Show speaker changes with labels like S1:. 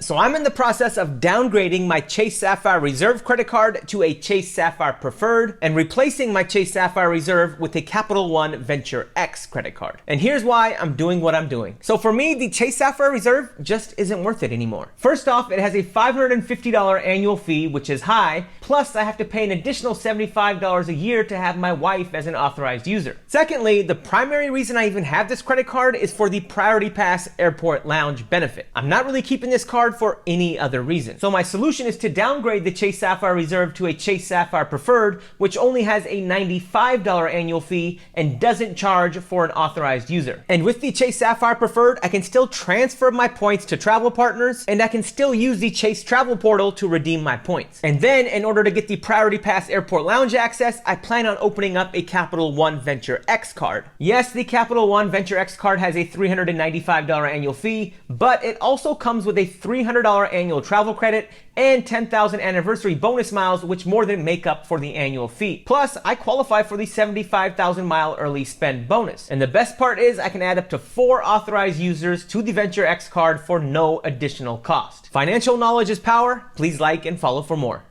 S1: So I'm in the process of downgrading my Chase Sapphire Reserve credit card to a Chase Sapphire Preferred and replacing my Chase Sapphire Reserve with a Capital One Venture X credit card. And here's why I'm doing what I'm doing. So for me, the Chase Sapphire Reserve just isn't worth it anymore. First off, it has a $550 annual fee, which is high, plus I have to pay an additional $75 a year to have my wife as an authorized user. Secondly, the primary reason I even have this credit card is for the Priority Pass Airport Lounge benefit. I'm not really keeping this card for any other reason. So my solution is to downgrade the Chase Sapphire Reserve to a Chase Sapphire Preferred, which only has a $95 annual fee and doesn't charge for an authorized user. And with the Chase Sapphire Preferred, I can still transfer my points to travel partners, and I can still use the Chase Travel Portal to redeem my points. And then in order to get the Priority Pass Airport Lounge access, I plan on opening up a Capital One Venture X card. Yes, the Capital One Venture X card has a $395 annual fee, but it also comes with a $300 annual travel credit and 10,000 anniversary bonus miles, which more than make up for the annual fee. Plus, I qualify for the 75,000 mile early spend bonus. And the best part is I can add up to 4 authorized users to the Venture X card for no additional cost. Financial knowledge is power. Please like and follow for more.